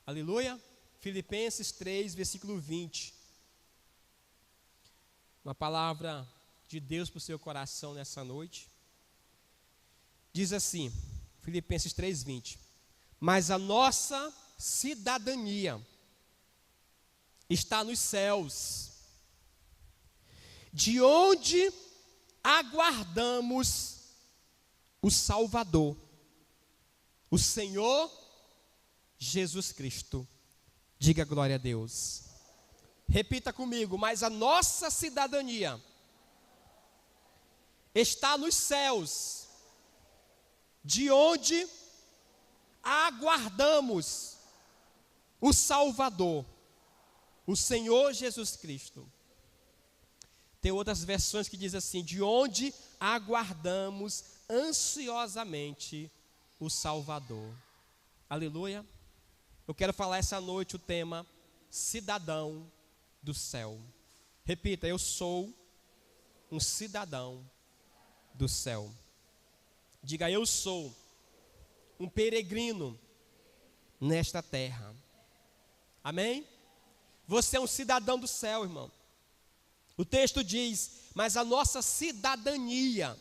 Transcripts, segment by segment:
Aleluia. Filipenses 3, versículo 20. Uma palavra de Deus para o seu coração nessa noite. Diz assim, Filipenses 3, 20. Mas a nossa cidadania está nos céus, de onde aguardamos o Salvador, o Senhor Jesus Cristo. Diga glória a Deus. Repita comigo, mas a nossa cidadania está nos céus, de onde aguardamos o Salvador, o Senhor Jesus Cristo. Tem outras versões que diz assim, de onde aguardamos ansiosamente o Salvador. Aleluia. Eu quero falar essa noite o tema cidadão do céu. Repita, eu sou um cidadão do céu. Diga, eu sou um peregrino nesta terra. Amém? Você é um cidadão do céu, irmão. O texto diz, mas a nossa cidadania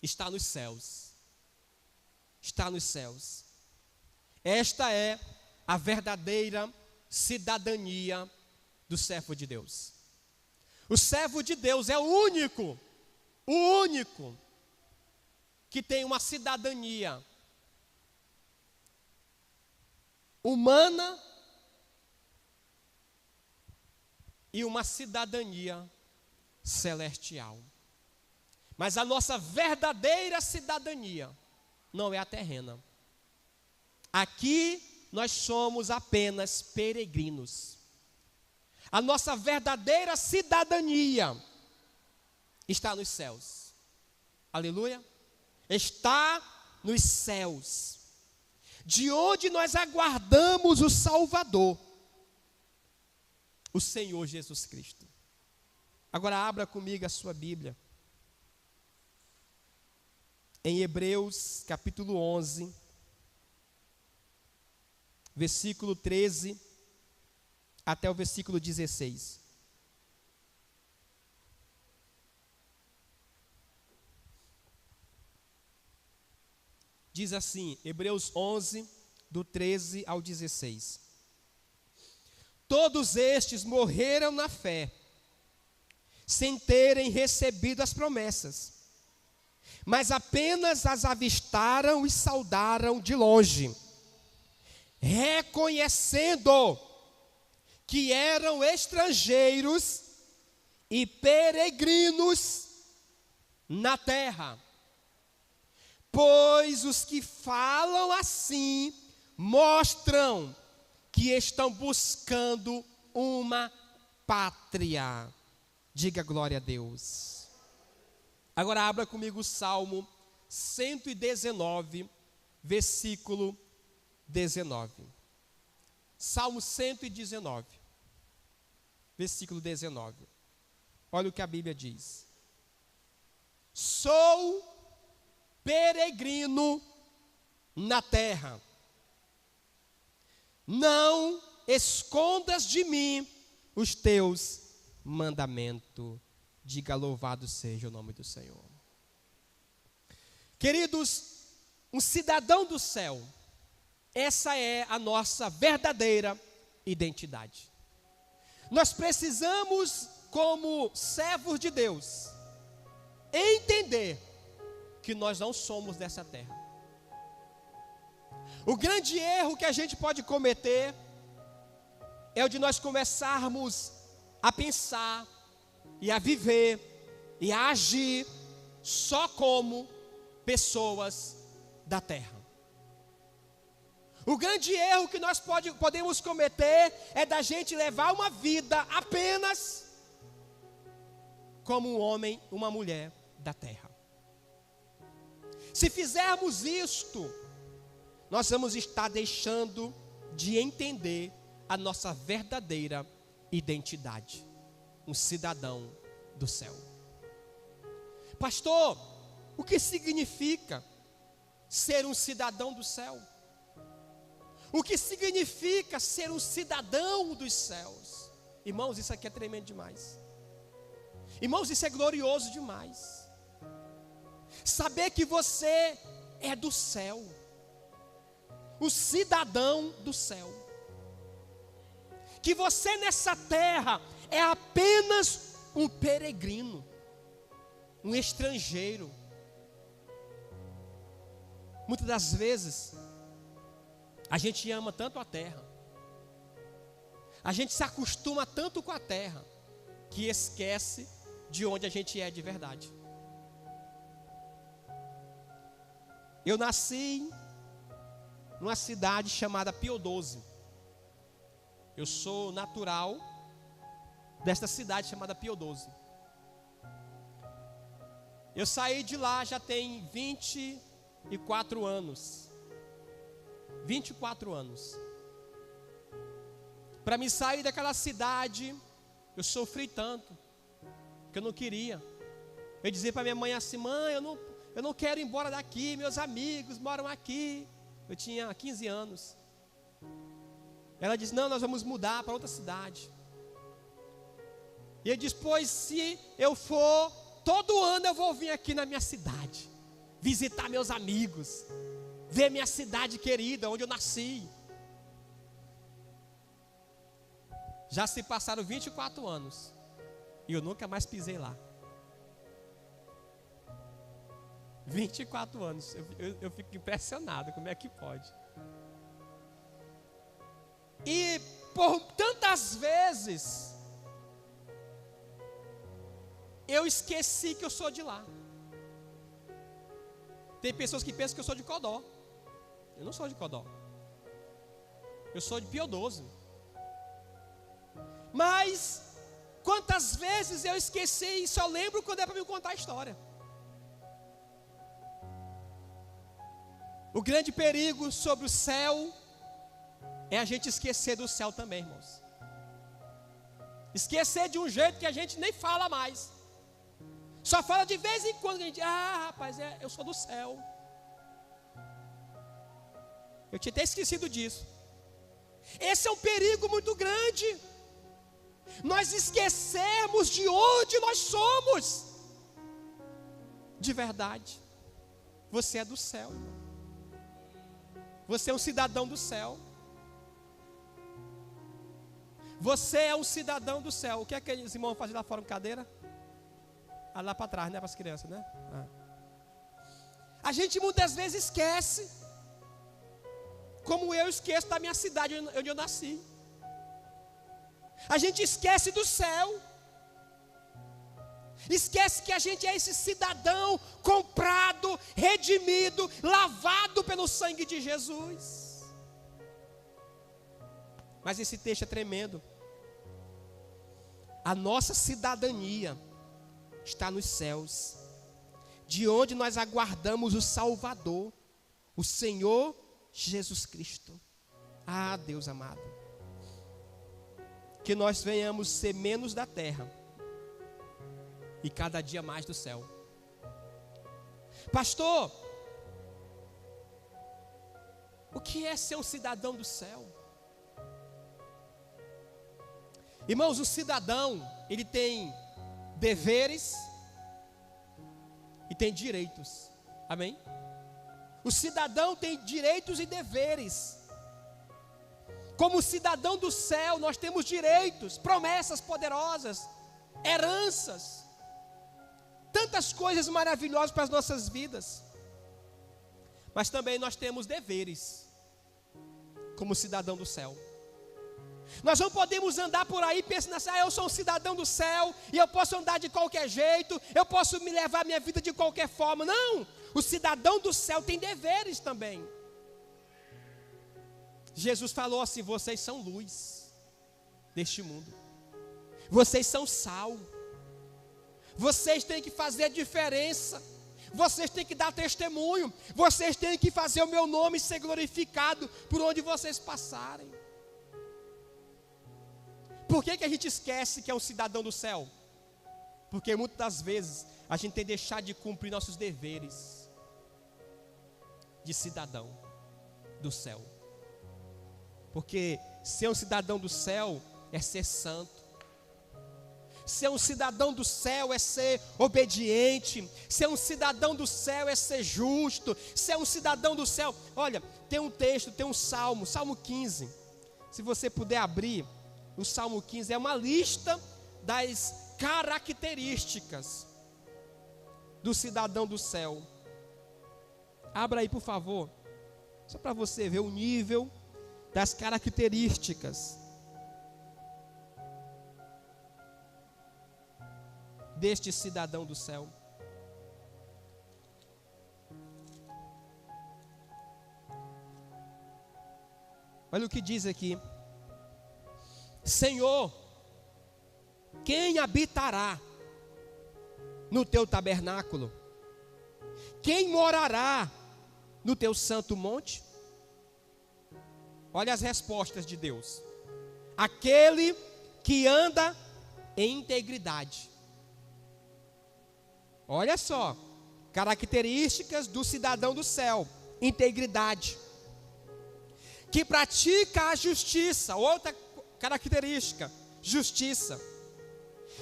está nos céus. Está nos céus. Esta é a verdadeira cidadania do servo de Deus. O servo de Deus é o único que tem uma cidadania humana e uma cidadania celestial. Mas a nossa verdadeira cidadania não é a terrena. Aqui nós somos apenas peregrinos. A nossa verdadeira cidadania está nos céus. Aleluia. Está nos céus, de onde nós aguardamos o Salvador, o Senhor Jesus Cristo. Agora abra comigo a sua Bíblia, em Hebreus capítulo 11, versículo 13, até o versículo 16. Diz assim, Hebreus 11, do 13 ao 16. Todos estes morreram na fé, sem terem recebido as promessas, mas apenas as avistaram e saudaram de longe, reconhecendo que eram estrangeiros e peregrinos na terra. Pois os que falam assim mostram que estão buscando uma pátria. Diga glória a Deus. Agora abra comigo o Salmo 119, versículo 19. Salmo 119, versículo 19. Olha o que a Bíblia diz. Sou peregrino na terra. Não escondas de mim os teus mandamentos. Diga louvado seja o nome do Senhor. Queridos, um cidadão do céu, essa é a nossa verdadeira identidade. Nós precisamos, como servos de Deus, entender que nós não somos dessa terra. O grande erro que a gente pode cometer é o de nós começarmos a pensar e a viver e a agir só como pessoas da terra. O grande erro que nós podemos cometer é da gente levar uma vida apenas como um homem, uma mulher da terra. Se fizermos isto, nós vamos estar deixando de entender a nossa verdadeira identidade, um cidadão do céu. Pastor, o que significa ser um cidadão do céu? O que significa ser um cidadão dos céus? Irmãos, isso aqui é tremendo demais. Irmãos, isso é glorioso demais. Saber que você é do céu, o cidadão do céu. Que você nessa terra é apenas um peregrino, um estrangeiro. Muitas das vezes, a gente ama tanto a terra, a gente se acostuma tanto com a terra, que esquece de onde a gente é de verdade. Eu nasci numa cidade chamada Pio XII. Eu sou natural desta cidade chamada Pio XII. Eu saí de lá já tem 24 anos. 24 anos. Para me sair daquela cidade, eu sofri tanto, que eu não queria. Eu dizia para minha mãe assim: mãe, eu não quero ir embora daqui, meus amigos moram aqui. Eu tinha 15 anos. Ela disse: não, nós vamos mudar para outra cidade. E eu disse: pois se eu for, todo ano eu vou vir aqui na minha cidade, visitar meus amigos, ver minha cidade querida, onde eu nasci. Já se passaram 24 anos e eu nunca mais pisei lá. 24 anos, eu fico impressionado, como é que pode? E por tantas vezes eu esqueci que eu sou de lá. Tem pessoas que pensam que eu sou de Codó. Eu não sou de Codó. Eu sou de Pio XII. Mas quantas vezes eu esqueci e só lembro quando é para me contar a história. O grande perigo sobre o céu é a gente esquecer do céu também, irmãos. Esquecer de um jeito que a gente nem fala mais. Só fala de vez em quando, a gente: rapaz, eu sou do céu. Eu tinha até esquecido disso. Esse é um perigo muito grande. Nós esquecermos de onde nós somos. De verdade. Você é do céu, irmão. Você é um cidadão do céu. Você é um cidadão do céu. O que é que aqueles irmãos fazem lá fora com cadeira? Lá para trás, né? Para as crianças, né? A gente muitas vezes esquece. Como eu esqueço da minha cidade onde eu nasci. A gente esquece do céu. Esquece que a gente é esse cidadão comprado, redimido, lavado pelo sangue de Jesus. Mas esse texto é tremendo. A nossa cidadania está nos céus, de onde nós aguardamos o Salvador, o Senhor Jesus Cristo. Deus amado, que nós venhamos ser menos da terra e cada dia mais do céu. Pastor, o que é ser um cidadão do céu? Irmãos, o cidadão, ele tem deveres e tem direitos. Amém? O cidadão tem direitos e deveres. Como cidadão do céu, nós temos direitos, promessas poderosas, heranças, tantas coisas maravilhosas para as nossas vidas. Mas também nós temos deveres, como cidadão do céu. Nós não podemos andar por aí pensando assim: eu sou um cidadão do céu e eu posso andar de qualquer jeito, eu posso me levar a minha vida de qualquer forma. Não, o cidadão do céu tem deveres também. Jesus falou assim: vocês são luz deste mundo, vocês são sal, vocês têm que fazer a diferença, vocês têm que dar testemunho, vocês têm que fazer o meu nome ser glorificado por onde vocês passarem. Por que a gente esquece que é um cidadão do céu? Porque muitas das vezes a gente tem deixado de cumprir nossos deveres de cidadão do céu. Porque ser um cidadão do céu é ser santo. Ser um cidadão do céu é ser obediente. Ser um cidadão do céu é ser justo. Ser um cidadão do céu. Olha, tem um texto, tem um salmo, Salmo 15. Se você puder abrir, o Salmo 15 é uma lista das características do cidadão do céu. Abra aí, por favor, só para você ver o nível das características deste cidadão do céu. Olha o que diz aqui: Senhor, quem habitará no teu tabernáculo? Quem morará no teu santo monte? Olha as respostas de Deus: aquele que anda em integridade. Olha só, características do cidadão do céu: integridade. Que pratica a justiça. Outra característica: justiça.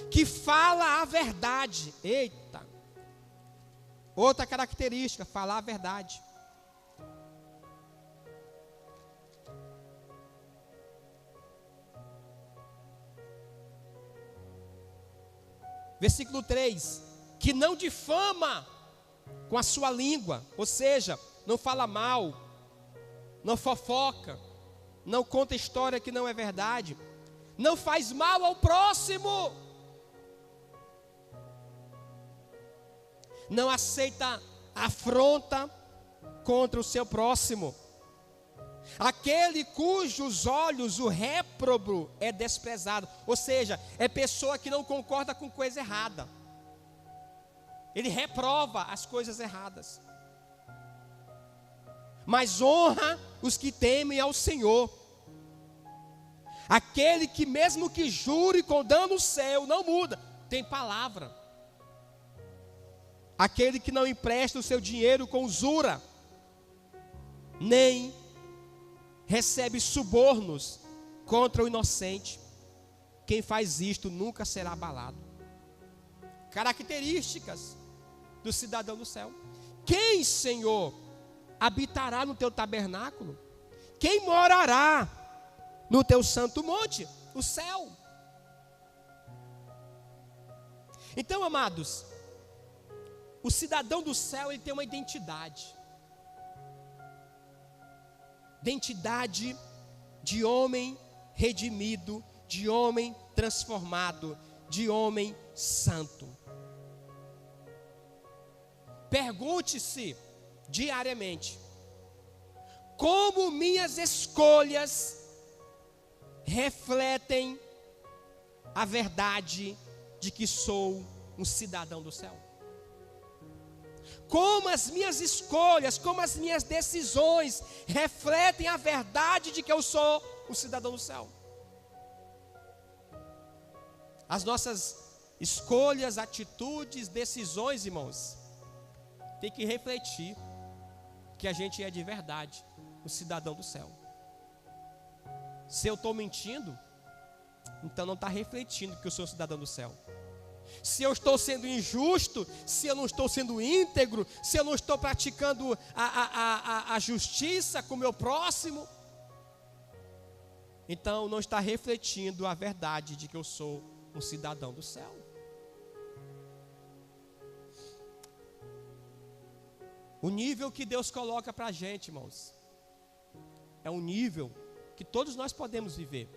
Que fala a verdade. Eita. Outra característica: falar a verdade. Versículo 3: que não difama com a sua língua, ou seja, não fala mal, não fofoca, não conta história que não é verdade, não faz mal ao próximo, não aceita afronta contra o seu próximo. Aquele cujos olhos o réprobo é desprezado, ou seja, é pessoa que não concorda com coisa errada. Ele reprova as coisas erradas, mas honra os que temem ao Senhor. Aquele que mesmo que jure com dano seu, não muda, tem palavra. Aquele que não empresta o seu dinheiro com usura, nem recebe subornos contra o inocente. Quem faz isto nunca será abalado. Características do cidadão do céu: quem, Senhor, habitará no teu tabernáculo? Quem morará no teu santo monte? O céu. Então, amados, o cidadão do céu, ele tem uma identidade. Identidade de homem redimido, de homem transformado, de homem santo. Pergunte-se diariamente: como minhas escolhas refletem a verdade de que sou um cidadão do céu? Como as minhas escolhas, como as minhas decisões refletem a verdade de que eu sou um cidadão do céu? As nossas escolhas, atitudes, decisões, irmãos, tem que refletir que a gente é de verdade um cidadão do céu. Se eu estou mentindo, então não está refletindo que eu sou cidadão do céu. Se eu estou sendo injusto, se eu não estou sendo íntegro, se eu não estou praticando a justiça com o meu próximo, então não está refletindo a verdade de que eu sou um cidadão do céu. O nível que Deus coloca para a gente, irmãos, é um nível que todos nós podemos viver.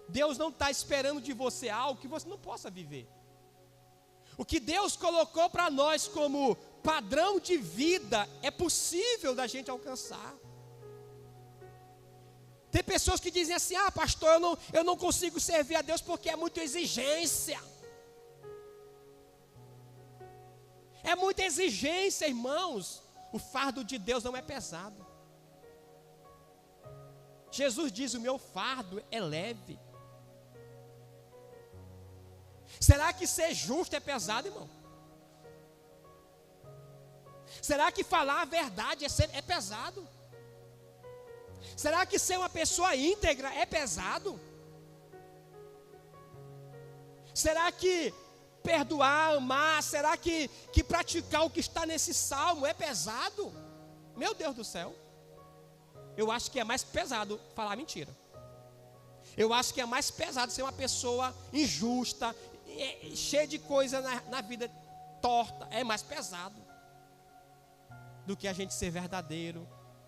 Deus não está esperando de você algo que você não possa viver. O que Deus colocou para nós como padrão de vida é possível da gente alcançar. Tem pessoas que dizem assim: ah, pastor, eu não consigo servir a Deus porque é muita exigência. É muita exigência, irmãos. O fardo de Deus não é pesado. Jesus diz: o meu fardo é leve. Será que ser justo é pesado, irmão? Será que falar a verdade é pesado? Será que ser uma pessoa íntegra é pesado? Será que perdoar, amar, será que praticar o que está nesse salmo é pesado? Meu Deus do céu. Eu acho que é mais pesado falar mentira. Eu acho que é mais pesado ser uma pessoa injusta, cheia de coisa na vida torta. É mais pesado do que a gente ser verdadeiro,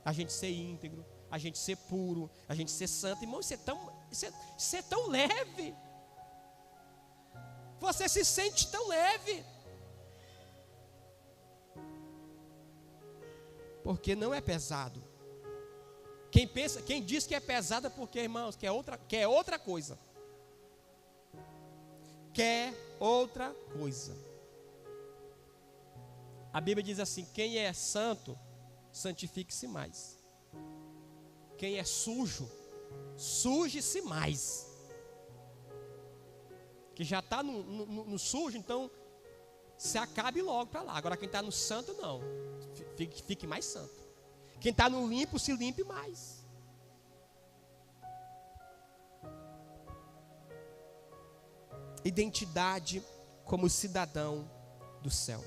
a gente ser íntegro, a gente ser puro, a gente ser santo. Irmão, isso é tão leve. Você se sente tão leve. Porque não é pesado. Quem diz que é pesado é porque, irmãos, quer outra coisa. Quer outra coisa. A Bíblia diz assim: quem é santo, santifique-se mais. Quem é sujo, suje-se mais. Que já está no sujo, então se acabe logo para lá. Agora quem está no santo, não. Fique mais santo. Quem está no limpo, se limpe mais. Identidade como cidadão do céu.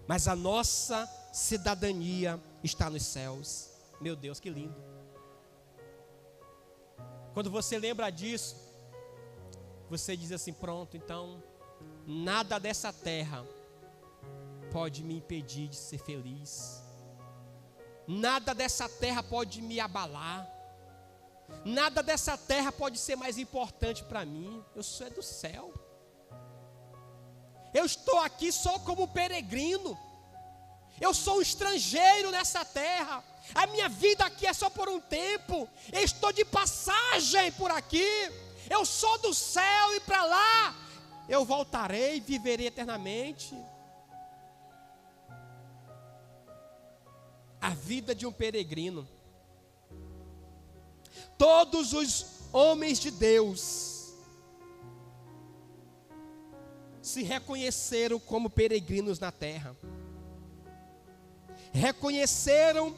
Mas a nossa cidadania está nos céus. Meu Deus, que lindo. Quando você lembra disso, você diz assim: pronto, então nada dessa terra pode me impedir de ser feliz. Nada dessa terra pode me abalar. Nada dessa terra pode ser mais importante para mim. Eu sou do céu. Eu estou aqui só como peregrino. Eu sou um estrangeiro nessa terra. A minha vida aqui é só por um tempo. Eu estou de passagem por aqui. Eu sou do céu e para lá eu voltarei e viverei eternamente. A vida de um peregrino. Todos os homens de Deus se reconheceram como peregrinos na terra. Reconheceram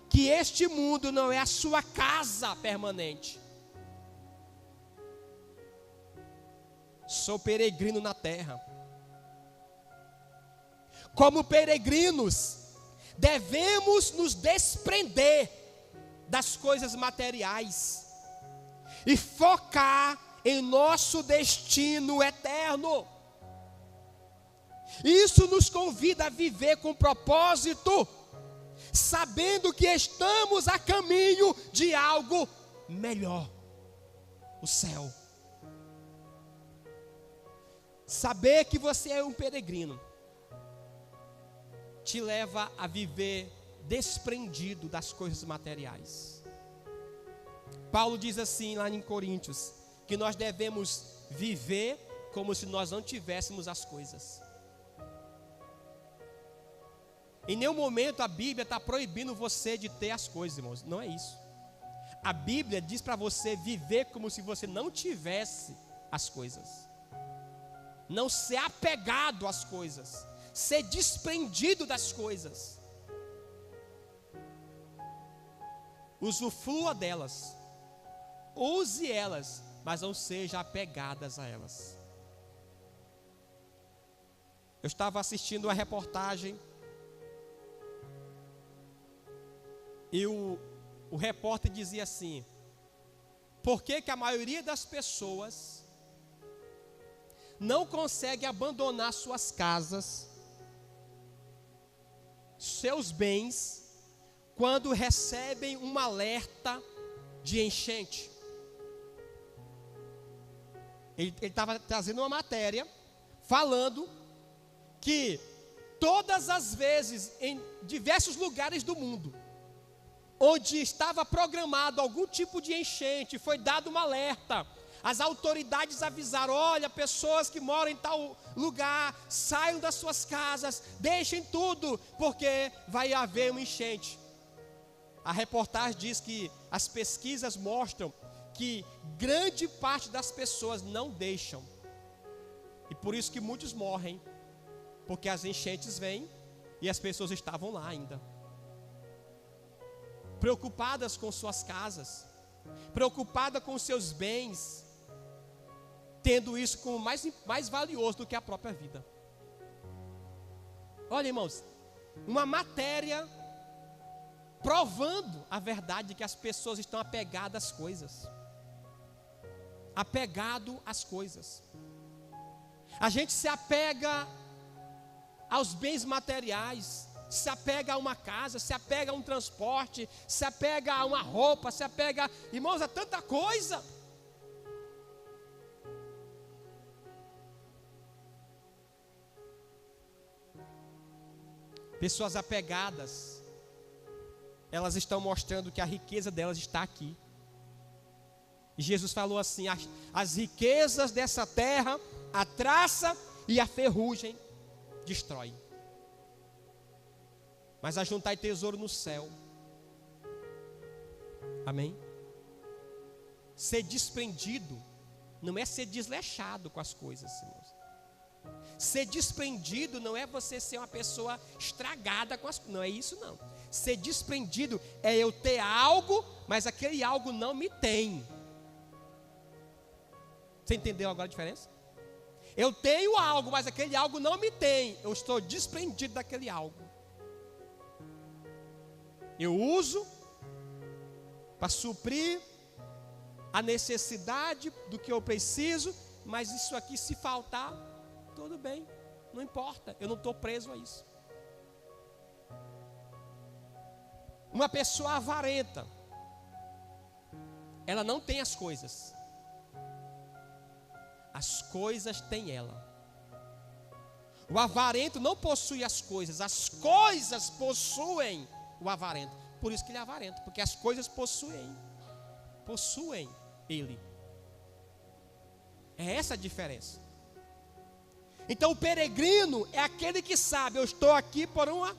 que este mundo não é a sua casa permanente. Sou peregrino na terra. Como peregrinos, devemos nos desprender das coisas materiais e focar em nosso destino eterno. Isso nos convida a viver com propósito, sabendo que estamos a caminho de algo melhor, o céu. Saber que você é um peregrino te leva a viver desprendido das coisas materiais. Paulo diz assim lá em Coríntios, que nós devemos viver como se nós não tivéssemos as coisas. Em nenhum momento a Bíblia está proibindo você de ter as coisas, irmãos. Não é isso. A Bíblia diz para você viver como se você não tivesse as coisas. Não ser apegado às coisas. Ser desprendido das coisas. Usufrua delas. Use elas, mas não seja apegadas a elas. Eu estava assistindo uma reportagem e o repórter dizia assim: por que a maioria das pessoas não consegue abandonar suas casas, seus bens, quando recebem um alerta de enchente? Ele estava trazendo uma matéria falando que todas as vezes, em diversos lugares do mundo, onde estava programado algum tipo de enchente, foi dado um alerta, as autoridades avisaram: olha, pessoas que moram em tal lugar, saiam das suas casas, deixem tudo, porque vai haver uma enchente. A reportagem diz que as pesquisas mostram que grande parte das pessoas não deixam, e por isso que muitos morrem, porque as enchentes vêm e as pessoas estavam lá ainda. preocupadas com suas casas, preocupadas com seus bens, tendo isso como mais valioso do que a própria vida. Olha, irmãos, uma matéria provando a verdade de que as pessoas estão apegadas às coisas. Apegado às coisas. A gente se apega aos bens materiais, se apega a uma casa, se apega a um transporte, se apega a uma roupa, se apega, irmãos, a tanta coisa. Pessoas apegadas, elas estão mostrando que a riqueza delas está aqui. E Jesus falou assim: as riquezas dessa terra, a traça e a ferrugem destrói, mas ajuntai tesouro no céu. Amém? Ser desprendido não é ser desleixado com as coisas, irmãos. Ser desprendido não é você ser uma pessoa estragada com as coisas, não é isso não. Ser desprendido é eu ter algo, mas aquele algo não me tem. Você entendeu agora a diferença? Eu tenho algo, mas aquele algo não me tem. Eu estou desprendido daquele algo. Eu uso para suprir a necessidade do que eu preciso, mas isso aqui, se faltar, tudo bem, não importa, eu não estou preso a isso. Uma pessoa avarenta, ela não tem as coisas têm ela. O avarento não possui as coisas possuem o avarento. Por isso que ele é avarento, porque as coisas possuem ele. É essa a diferença. Então o peregrino é aquele que sabe: eu estou aqui por uma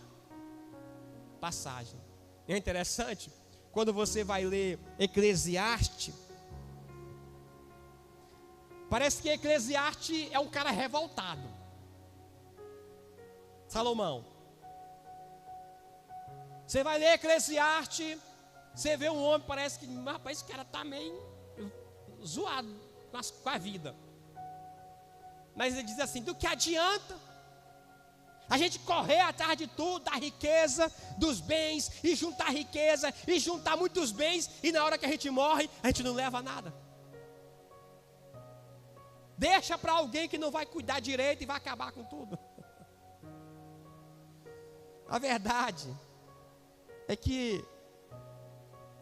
passagem. É interessante, quando você vai ler Eclesiastes, parece que Eclesiastes é um cara revoltado. Salomão. Você vai ler Eclesiastes, você vê um homem, parece que, rapaz, esse cara está meio zoado com a vida. Mas ele diz assim: do que adianta a gente correr atrás de tudo, da riqueza, dos bens, e juntar riqueza, e juntar muitos bens, e na hora que a gente morre, a gente não leva nada. Deixa para alguém que não vai cuidar direito e vai acabar com tudo. A verdade é que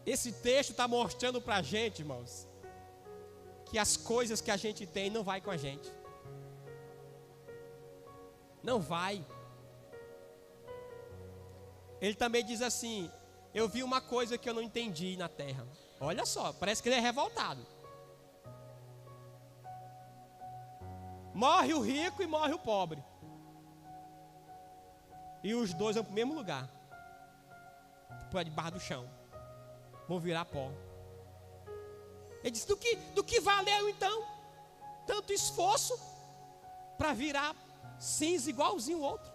esse texto está mostrando para a gente, irmãos, que as coisas que a gente tem não vai com a gente. Não vai. Ele também diz assim: eu vi uma coisa que eu não entendi na terra. Olha só, parece que ele é revoltado. Morre o rico e morre o pobre, e os dois vão para o mesmo lugar, para debaixo do chão, vão virar pó. Ele diz: do que valeu então tanto esforço para virar cinza igualzinho o outro?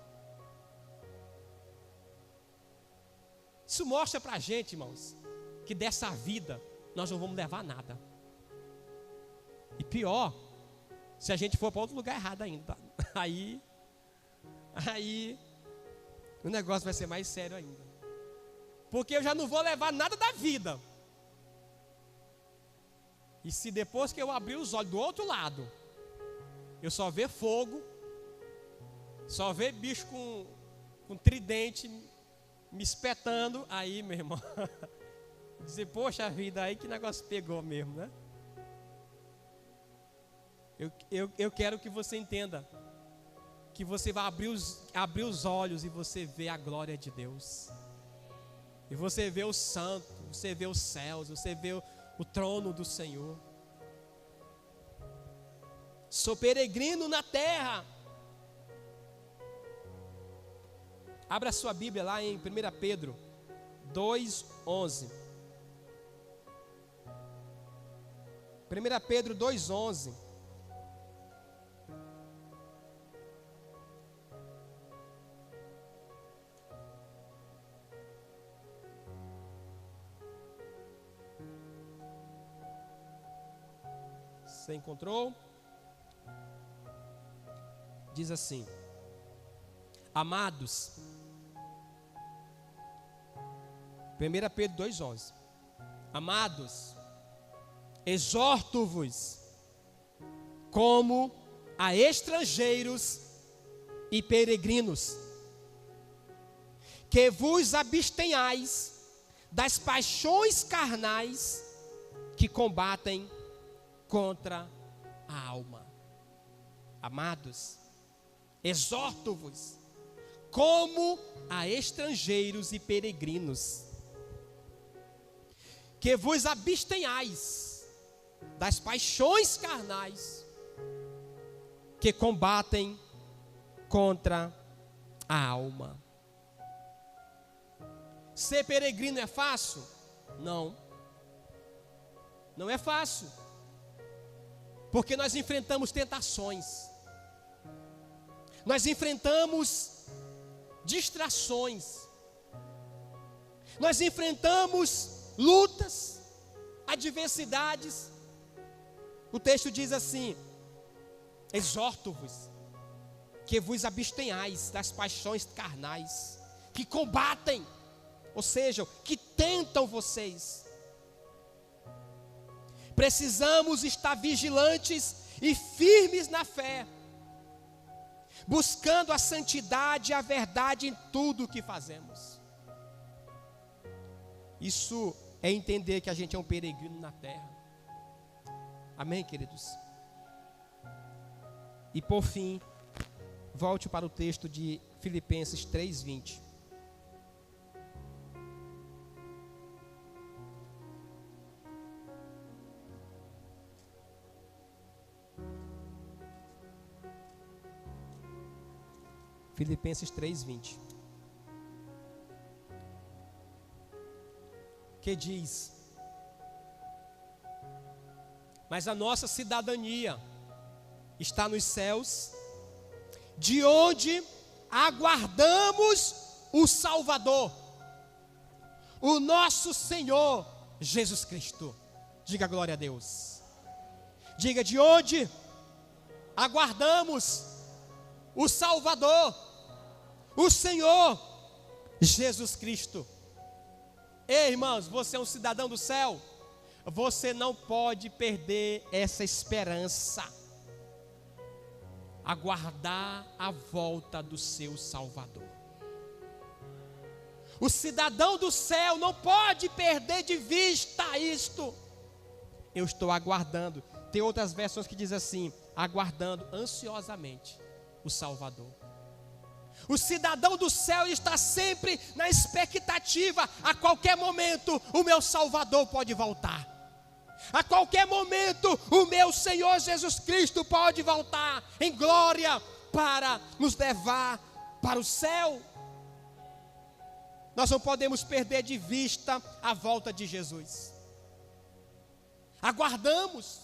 Isso mostra para a gente, irmãos, que dessa vida nós não vamos levar nada. E pior, se a gente for para outro lugar errado ainda, aí o negócio vai ser mais sério ainda. Porque eu já não vou levar nada da vida. E se depois que eu abrir os olhos do outro lado, eu só ver fogo, só ver bicho com tridente me espetando, aí, meu irmão, dizer: poxa vida, aí que negócio pegou mesmo, né? Eu quero que você entenda que você vai abrir os olhos e você vê a glória de Deus. E você vê o santo, você vê os céus, você vê o trono do Senhor. Sou peregrino na terra. Abra sua Bíblia lá em 1 Pedro 2:11. 1 Pedro 2:11. Você encontrou? Diz assim: amados, 1 Pedro 2,11: amados, exorto-vos como a estrangeiros e peregrinos, que vos abstenhais das paixões carnais que combatem contra a alma. Amados, exorto-vos como a estrangeiros e peregrinos, que vos abstenhais das paixões carnais que combatem contra a alma. Ser peregrino é fácil? Não. Não é fácil. Porque nós enfrentamos tentações. Nós enfrentamos distrações. Nós enfrentamos lutas, adversidades. O texto diz assim: exorto-vos que vos abstenhais das paixões carnais que combatem, ou seja, que tentam vocês. Precisamos estar vigilantes e firmes na fé, buscando a santidade e a verdade em tudo o que fazemos. Isso é entender que a gente é um peregrino na terra. Amém, queridos? E por fim, volte para o texto de Filipenses 3:20. Filipenses 3:20. Que diz: mas a nossa cidadania está nos céus, de onde aguardamos o Salvador, o nosso Senhor Jesus Cristo. Diga glória a Deus. Diga: de onde aguardamos o Salvador, o Senhor Jesus Cristo. Ei, irmãos, você é um cidadão do céu. Você não pode perder essa esperança. Aguardar a volta do seu Salvador. O cidadão do céu não pode perder de vista isto. Eu estou aguardando. Tem outras versões que dizem assim: aguardando ansiosamente o Salvador. O cidadão do céu está sempre na expectativa. A qualquer momento o meu Salvador pode voltar. A qualquer momento o meu Senhor Jesus Cristo pode voltar em glória para nos levar para o céu. Nós não podemos perder de vista a volta de Jesus. Aguardamos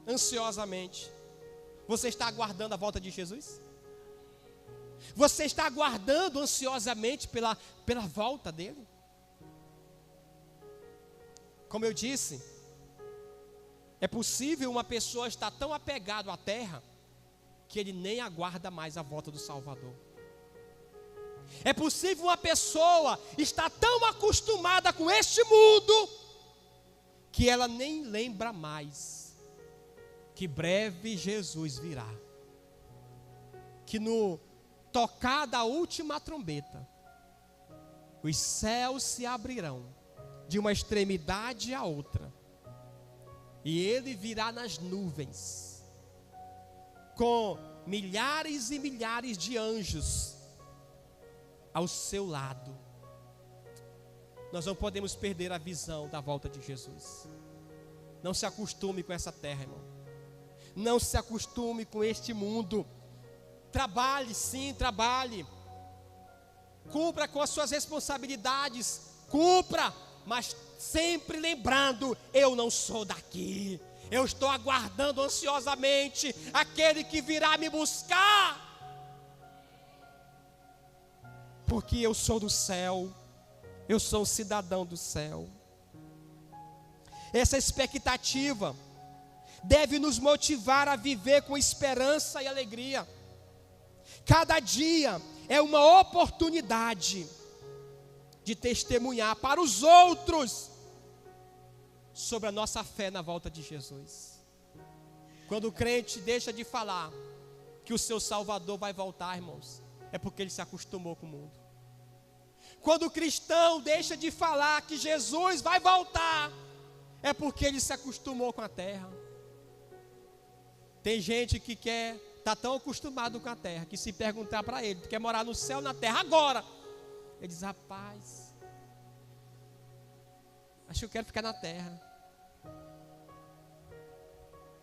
ansiosamente. Você está aguardando a volta de Jesus? Você está aguardando ansiosamente pela volta dele? Como eu disse, é possível uma pessoa estar tão apegado à terra que ele nem aguarda mais a volta do Salvador. É possível uma pessoa estar tão acostumada com este mundo que ela nem lembra mais que breve Jesus virá. Que no tocar da última trombeta, os céus se abrirão de uma extremidade à outra, e ele virá nas nuvens, com milhares e milhares de anjos ao seu lado. Nós não podemos perder a visão da volta de Jesus. Não se acostume com essa terra, irmão. Não se acostume com este mundo. Trabalhe, sim, trabalhe. Cumpra com as suas responsabilidades. Cumpra, mas sempre lembrando: eu não sou daqui. Eu estou aguardando ansiosamente aquele que virá me buscar. Porque eu sou do céu. Eu sou um cidadão do céu. Essa expectativa deve nos motivar a viver com esperança e alegria. Cada dia é uma oportunidade de testemunhar para os outros sobre a nossa fé na volta de Jesus. Quando o crente deixa de falar que o seu Salvador vai voltar, irmãos, é porque ele se acostumou com o mundo. Quando o cristão deixa de falar que Jesus vai voltar, é porque ele se acostumou com a terra. Tem gente que está tão acostumado com a terra, que se perguntar para ele, quer morar no céu ou na terra agora? Ele diz, rapaz, acho que eu quero ficar na terra.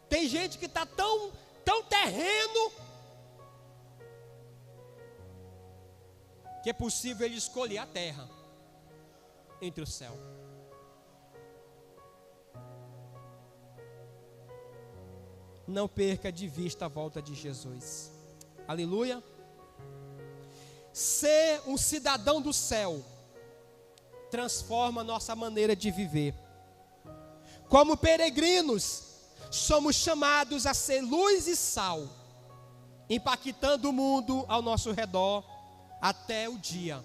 Tem gente que está tão terreno, que é possível ele escolher a terra entre o céu. Não perca de vista a volta de Jesus. Aleluia. Ser um cidadão do céu transforma a nossa maneira de viver. Como peregrinos, somos chamados a ser luz e sal, impactando o mundo ao nosso redor, até o dia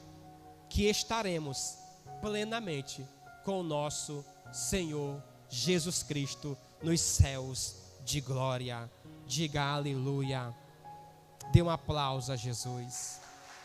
que estaremos plenamente com o nosso Senhor Jesus Cristo nos céus de glória. Diga aleluia. Dê um aplauso a Jesus.